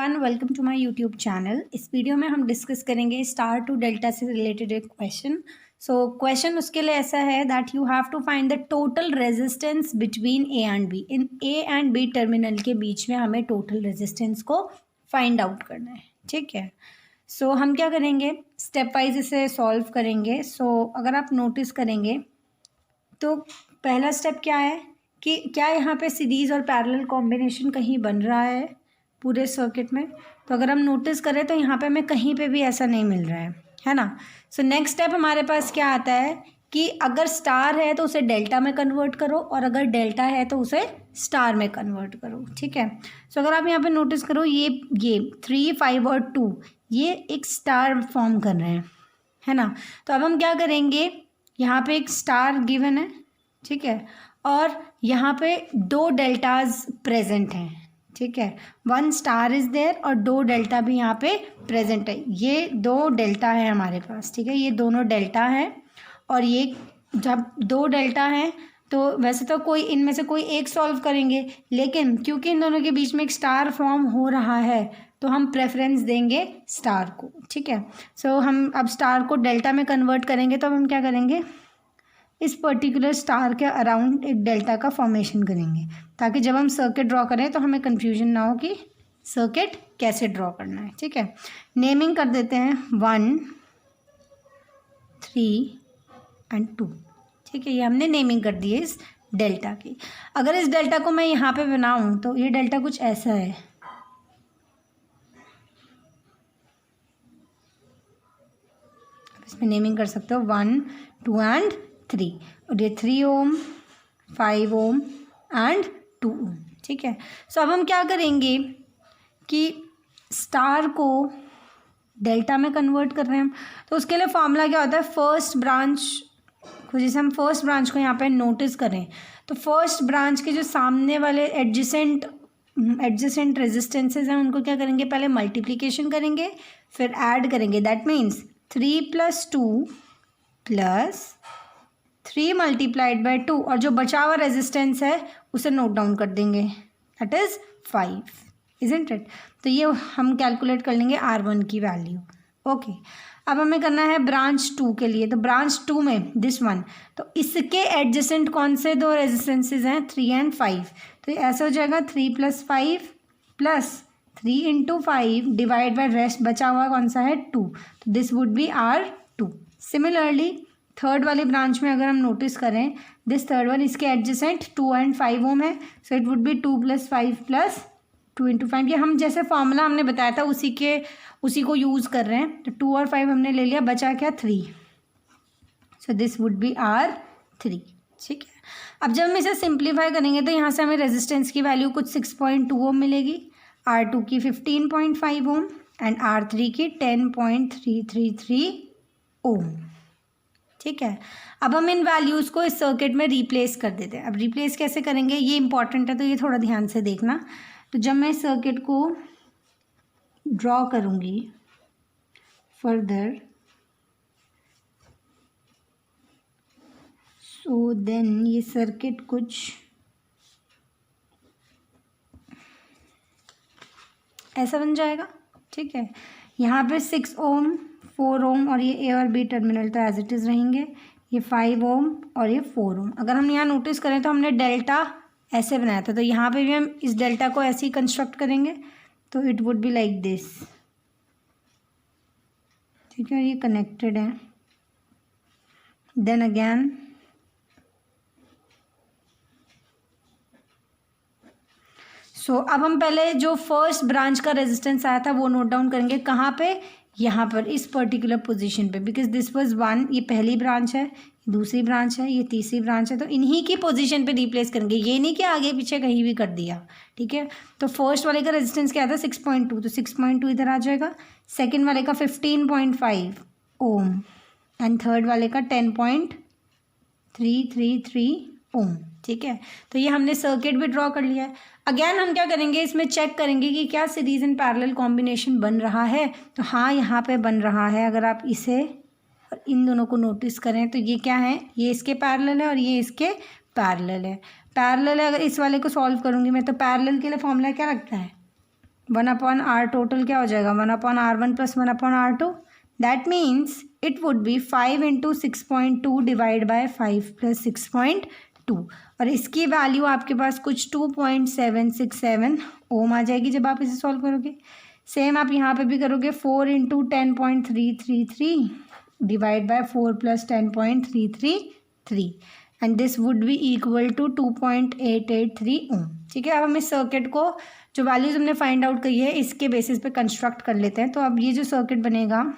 Everyone, welcome to my YouTube channel. इस video में हम डिस्कस करेंगे स्टार टू डेल्टा से रिलेटेड एक क्वेश्चन। क्वेश्चन उसके लिए ऐसा है that you have to find the total resistance between A and B. In A and B terminal के बीच में हमें टोटल रेजिस्टेंस को फाइंड आउट करना है। ठीक है, हम क्या करेंगे, स्टेप वाइज इसे सॉल्व करेंगे। अगर आप नोटिस करेंगे तो पहला स्टेप क्या है कि क्या यहाँ पे सीरीज़ और पैरेलल कॉम्बिनेशन कहीं बन रहा है पूरे सर्किट में। तो अगर हम नोटिस करें तो यहाँ पे हमें कहीं पे भी ऐसा नहीं मिल रहा है ना। नेक्स्ट स्टेप हमारे पास क्या आता है कि अगर स्टार है तो उसे डेल्टा में कन्वर्ट करो और अगर डेल्टा है तो उसे स्टार में कन्वर्ट करो। ठीक है, अगर आप यहाँ पे नोटिस करो ये 3, 5 और 2 ये एक स्टार फॉर्म कर रहे हैं, है ना। तो अब हम क्या करेंगे, यहाँ पे एक स्टार गिवन है, ठीक है, और यहाँ पे 2 डेल्टाज प्रेजेंट हैं। ठीक है, 1 स्टार इज़ देयर और 2 डेल्टा भी यहाँ पे प्रेजेंट है। ये 2 डेल्टा है हमारे पास, ठीक है, ये दोनों डेल्टा है। और ये जब 2 डेल्टा हैं तो वैसे तो कोई इनमें से कोई एक सॉल्व करेंगे, लेकिन क्योंकि इन दोनों के बीच में एक स्टार फॉर्म हो रहा है तो हम प्रेफरेंस देंगे स्टार को। ठीक है, हम अब स्टार को डेल्टा में कन्वर्ट करेंगे तो हम क्या करेंगे, इस पर्टिकुलर स्टार के अराउंड एक डेल्टा का फॉर्मेशन करेंगे ताकि जब हम सर्किट ड्रॉ करें तो हमें कन्फ्यूजन ना हो कि सर्किट कैसे ड्रॉ करना है। ठीक है, नेमिंग कर देते हैं 1, 3 एंड 2। ठीक है, ये हमने नेमिंग कर दी है इस डेल्टा की। अगर इस डेल्टा को मैं यहाँ पे बनाऊँ तो ये डेल्टा कुछ ऐसा है। इसमें नेमिंग कर सकते हो 1, 2 एंड 3, और ये 3 ओम, 5 ओम एंड 2 ओम। ठीक है, अब हम क्या करेंगे कि स्टार को डेल्टा में कन्वर्ट कर रहे हैं हम, तो उसके लिए फॉर्मूला क्या होता है, फर्स्ट ब्रांच को, जैसे हम फर्स्ट ब्रांच को यहाँ पे नोटिस करें तो फर्स्ट ब्रांच के जो सामने वाले एडजेसेंट रेजिस्टेंसेज हैं उनको क्या करेंगे, पहले मल्टीप्लिकेशन करेंगे फिर ऐड करेंगे। दैट मीन्स 3 + 2 + 3 × 2 और जो बचा हुआ रेजिस्टेंस है उसे नोट डाउन कर देंगे, दैट इज़ 5, इज़न्ट इट। तो ये हम कैलकुलेट कर लेंगे R1 की वैल्यू। ओके, अब हमें करना है ब्रांच 2 के लिए। तो ब्रांच 2 में दिस वन, तो इसके एडजेसेंट कौन से 2 रेजिस्टेंसेज हैं, 3 एंड 5। तो ये ऐसा हो जाएगा 3 + 5 + 3 × 5 डिवाइड बाय रेस्ट बचा हुआ कौन सा है, 2। तो this would B R2। Similarly third वाली ब्रांच में अगर हम नोटिस करें, दिस थर्ड वन, इसके एडजेसेंट 2 एंड 5 ओम है, सो इट वुड बी 2 + 5 + 2 × 5। ये हम जैसे फॉर्मूला हमने बताया था उसी को यूज़ कर रहे हैं। तो 2 और 5 हमने ले लिया, बचा क्या, 3। So this would B R3। ठीक है, अब जब हम इसे सिंप्लीफाई करेंगे तो यहाँ से हमें रेजिस्टेंस की वैल्यू कुछ 6.2 ओम मिलेगी, R2 की 15.5 ओम एंड R3 की 10.333 ओम। ठीक है, अब हम इन वैल्यूज़ को इस सर्किट में रिप्लेस कर देते हैं। अब रिप्लेस कैसे करेंगे ये इंपॉर्टेंट है, तो ये थोड़ा ध्यान से देखना। तो जब मैं इस सर्किट को ड्रॉ करूँगी फर्दर, सो देन ये सर्किट कुछ ऐसा बन जाएगा। ठीक है, यहाँ पे 6 ओम, 4 ओम और ये ए और बी टर्मिनल तो एज इट इज़ रहेंगे, ये 5 ओम और ये 4 ओम। अगर हम यहाँ नोटिस करें तो हमने डेल्टा ऐसे बनाया था, तो यहाँ पे भी हम इस डेल्टा को ऐसे ही कंस्ट्रक्ट करेंगे, तो it would be like this. ठीक है, ये कनेक्टेड है। देन अगेन अब हम पहले जो फर्स्ट ब्रांच का रेजिस्टेंस आया था वो नोट डाउन करेंगे, कहाँ पे, यहाँ पर इस पर्टिकुलर पोजीशन पे, बिकॉज दिस वाज 1, ये पहली ब्रांच है, दूसरी ब्रांच है, ये तीसरी ब्रांच है, तो इन्हीं की पोजीशन पे रिप्लेस करेंगे, ये नहीं कि आगे पीछे कहीं भी कर दिया। ठीक है, तो फर्स्ट वाले का रेजिस्टेंस क्या था, 6.2, तो 6.2 इधर आ जाएगा। सेकेंड वाले का 15.5 ओम एंड थर्ड वाले का 10.333 ओम। ठीक है, तो ये हमने सर्किट भी ड्रॉ कर लिया है। अगेन हम क्या करेंगे, इसमें चेक करेंगे कि क्या सीरीज एंड पैरेलल कॉम्बिनेशन बन रहा है। तो हाँ, यहाँ पे बन रहा है। अगर आप इसे और इन दोनों को नोटिस करें तो ये क्या है, ये इसके पैरेलल है और ये इसके पैरेलल है। अगर इस वाले को सॉल्व करूँगी मैं तो पैरेलल के लिए फॉर्मूला क्या लगता है, 1/r टोटल क्या हो जाएगा, 1/r1 + 1/r2, that means it would B 5 × 6.2 divide by 5 + 6.2, और इसकी वैल्यू आपके पास कुछ 2.767 ओम आ जाएगी जब आप इसे सॉल्व करोगे। सेम आप यहाँ पे भी करोगे, 4 × 10.333 divide by 4 + 10.333 and this would be equal to 2.883 ohm. ठीक है, अब हम इस सर्किट को जो वैल्यूज हमने फाइंड आउट की है इसके बेसिस पे कंस्ट्रक्ट कर लेते हैं। तो अब ये जो सर्किट बनेगा,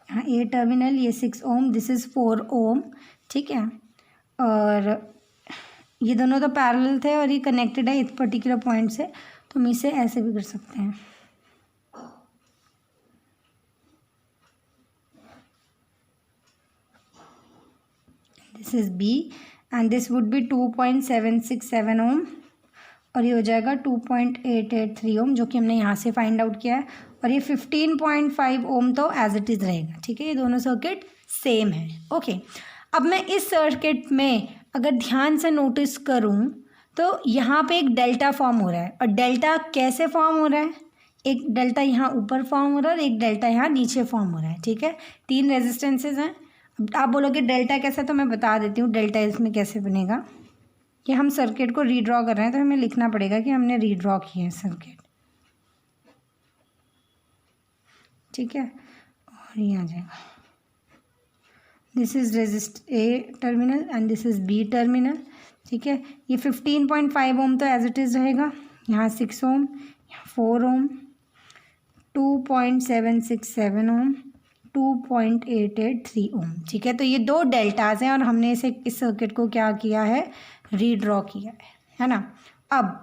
हाँ ये टर्मिनल, ये 6 ओम, दिस इज़ 4 ओम। ठीक है, और ये दोनों तो पैरेलल थे और ये कनेक्टेड है इस पर्टिकुलर पॉइंट से, तो हम इसे ऐसे भी कर सकते हैं। This is B and this would be 2.767 ohm, और ये हो जाएगा 2.883 ओम, जो कि हमने यहाँ से फाइंड आउट किया है, और ये 15.5 ओम तो एज इट इज़ रहेगा। ठीक है, ये दोनों सर्किट सेम है। ओके, अब मैं इस सर्किट में अगर ध्यान से नोटिस करूँ तो यहाँ पे एक डेल्टा फॉर्म हो रहा है, और डेल्टा कैसे फॉर्म हो रहा है, एक डेल्टा यहाँ ऊपर फॉर्म हो रहा है और एक डेल्टा यहाँ नीचे फॉर्म हो रहा है। ठीक है, 3 रेजिस्टेंसेज हैं। अब आप बोलोगे डेल्टा कैसा, तो मैं बता देती हूँ डेल्टा इसमें कैसे बनेगा। कि हम सर्किट को रीड्रॉ कर रहे हैं तो हमें लिखना पड़ेगा कि हमने रीड्रॉ किया है सर्किट। ठीक है, और ये आ जाएगा, this is resist A terminal and this is B terminal. ठीक है, ये 15.5 ओम तो एज इट इज़ रहेगा, यहाँ 6 ओम, यहाँ 4 ओम, 2.767 ओम, 2.883 ओम। ठीक है, तो ये 2 डेल्टाज हैं और हमने इस सर्किट को क्या किया है, रीड्रॉ किया है ना। अब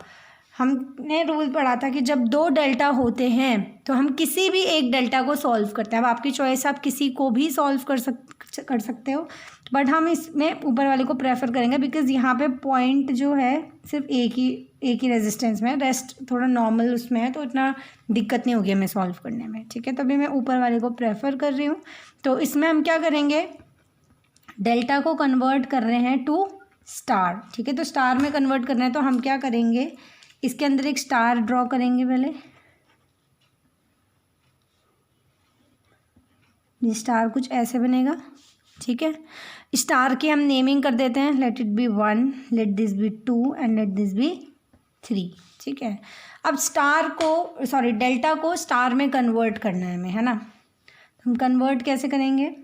हमने रूल पढ़ा था कि जब 2 डेल्टा होते हैं तो हम किसी भी एक डेल्टा को सॉल्व करते हैं। अब आपकी चॉइस, आप किसी को भी सॉल्व कर सकते हो, बट हम इसमें ऊपर वाले को प्रेफर करेंगे बिकॉज यहाँ पे पॉइंट जो है सिर्फ एक ही रेजिस्टेंस में, रेस्ट थोड़ा नॉर्मल उसमें है, तो इतना दिक्कत नहीं होगी हमें सॉल्व करने में। ठीक है, तभी मैं ऊपर वाले को प्रेफर कर रही हूँ। तो इसमें हम क्या करेंगे, डेल्टा को कन्वर्ट कर रहे हैं टू स्टार। ठीक है, तो स्टार में कन्वर्ट करना है तो हम क्या करेंगे, इसके अंदर एक स्टार ड्रॉ करेंगे पहले। ये स्टार कुछ ऐसे बनेगा। ठीक है, स्टार की हम नेमिंग कर देते हैं, let it be 1, let this be 2 and let this be 3। ठीक है, अब डेल्टा को स्टार में कन्वर्ट करना है हमें, है ना। हम कन्वर्ट कैसे करेंगे,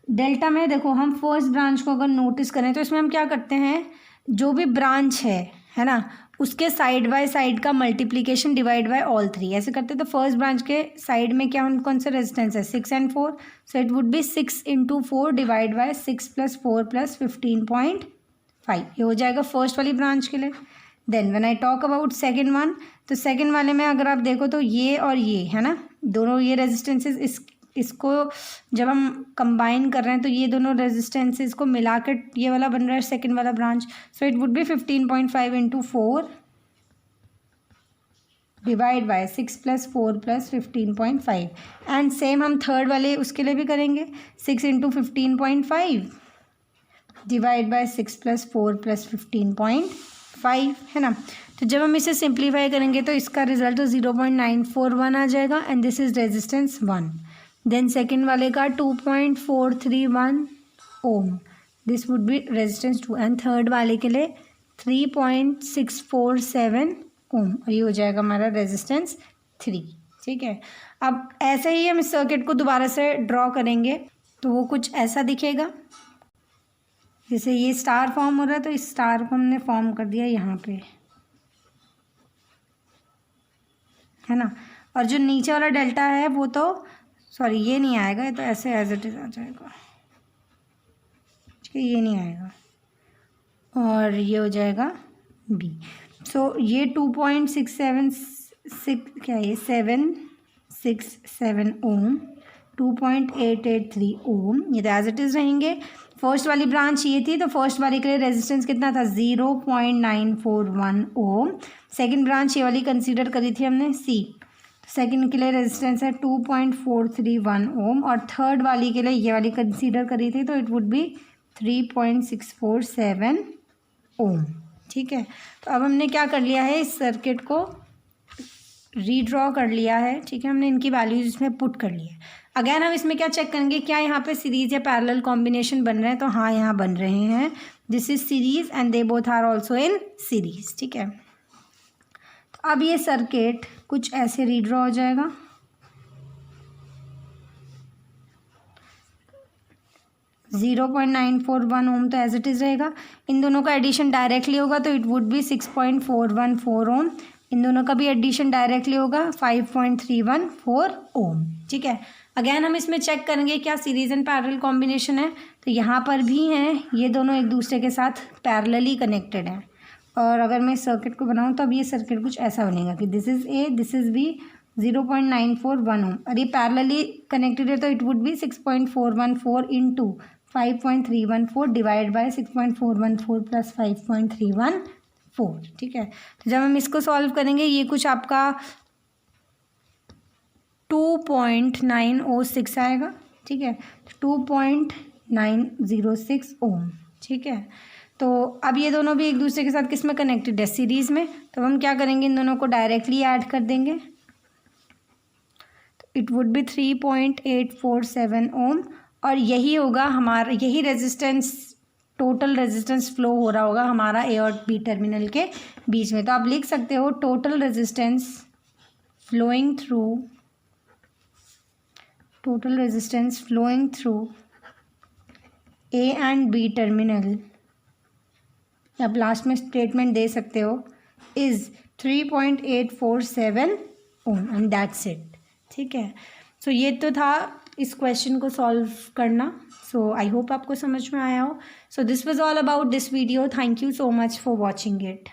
डेल्टा में देखो, हम फर्स्ट ब्रांच को अगर नोटिस करें तो इसमें हम क्या करते हैं, जो भी ब्रांच है ना, उसके साइड बाय साइड का मल्टीप्लिकेशन डिवाइड बाय ऑल 3 ऐसे करते हैं। तो फर्स्ट ब्रांच के साइड में क्या कौन सा रेजिस्टेंस है, 6 and 4, so it would B 6 × 4 divide by 6 + 4 + 15.5, ये हो जाएगा फर्स्ट वाली ब्रांच के लिए। Then when I talk about second one, तो सेकेंड वाले में अगर आप देखो तो ये और ये है ना, दोनों ये रेजिस्टेंसेज, इसको जब हम कंबाइन कर रहे हैं तो ये दोनों रेजिस्टेंसेस को मिला कर ये वाला बन रहा है सेकंड वाला branch. So it would B 15.5 × 4 divide by 6 + 4 + 15.5, and same हम थर्ड वाले उसके लिए भी करेंगे, 6 × 15.5 डिवाइड बाय 6 + 4 + 15.5, है ना। तो जब हम इसे सिंप्लीफाई करेंगे तो इसका रिजल्ट 0.941 आ जाएगा and this is resistance 1। Then second वाले का 2.431 ohm, this would be resistance 2, and third वाले के लिए 3.647 ओम, और ये हो जाएगा हमारा रेजिस्टेंस 3। ठीक है, अब ऐसे ही हम इस सर्किट को दोबारा से ड्रॉ करेंगे तो वो कुछ ऐसा दिखेगा। जैसे ये स्टार फॉर्म हो रहा है तो इस स्टार को हमने फॉर्म कर दिया यहाँ पे, है ना। और जो नीचे वाला डेल्टा है वो तो सॉरी ये नहीं आएगा, ये तो ऐसे एज इट इज़ आ जाएगा। ठीक है, ये नहीं आएगा, और ये हो जाएगा बी। सो ये 2.676 क्या है, 767 ओम, 2.883 ओम, ये तो एज इट इज़ रहेंगे। फर्स्ट वाली ब्रांच ये थी तो फर्स्ट वाली के लिए रेजिस्टेंस कितना था, 0.941 ओम। सेकंड ब्रांच ये वाली कंसीडर करी थी हमने सी, सेकंड के लिए रेजिस्टेंस है 2.431 ओम, और थर्ड वाली के लिए ये वाली कंसीडर करी थी तो इट वुड बी 3.647 ओम। ठीक ठीक है। तो अब हमने क्या कर लिया है, इस सर्किट को रीड्रॉ कर लिया है, ठीक है, हमने इनकी वैल्यूज इसमें पुट कर ली है। अगेन हम इसमें क्या चेक करेंगे, क्या यहाँ पे सीरीज या पैरेलल कॉम्बिनेशन बन रहे हैं, तो हाँ यहाँ बन रहे हैं, this is series and they both are also in series, ठीक है। तो अब ये सर्किट कुछ ऐसे रीड्रॉ हो जाएगा, (0.941 ओम तो एज इट इज़ रहेगा। इन दोनों का एडिशन डायरेक्टली होगा तो इट वुड बी 6.414 ओम। इन दोनों का भी एडिशन डायरेक्टली होगा 5.314 ओम, ठीक है। अगेन हम इसमें चेक करेंगे क्या सीरीज एंड पैरेलल कॉम्बिनेशन है, तो यहाँ पर भी हैं, ये दोनों एक दूसरे के साथ पैरेलली कनेक्टेड हैं। और अगर मैं इस सर्किट को बनाऊँ तो अब ये सर्किट कुछ ऐसा बनेगा कि this is A, this is B, 0.941 ohm, और ये पैरेलली कनेक्टेड है तो it would be 6.414 into 5.314 divide by 6.414 plus 5.314, ठीक है। तो जब हम इसको सॉल्व करेंगे ये कुछ आपका 2.906 आएगा, ठीक है, 2.906 ओम, ठीक है। तो अब ये दोनों भी एक दूसरे के साथ किस में कनेक्टेड है, सीरीज़ में। तो हम क्या करेंगे, इन दोनों को डायरेक्टली ऐड कर देंगे, तो इट वुड बी 3.847 ओम, और यही होगा हमारा, यही रेजिस्टेंस, टोटल रेजिस्टेंस फ्लो हो रहा होगा हमारा ए और बी टर्मिनल के बीच में। तो आप लिख सकते हो total resistance flowing through A and B terminal, आप लास्ट में स्टेटमेंट दे सकते हो, is 3.847 ohm and that's it, ठीक है। सो ये तो था इस क्वेश्चन को सॉल्व करना। सो आई होप आपको समझ में आया हो। So this was all about this video. Thank you so much for watching it.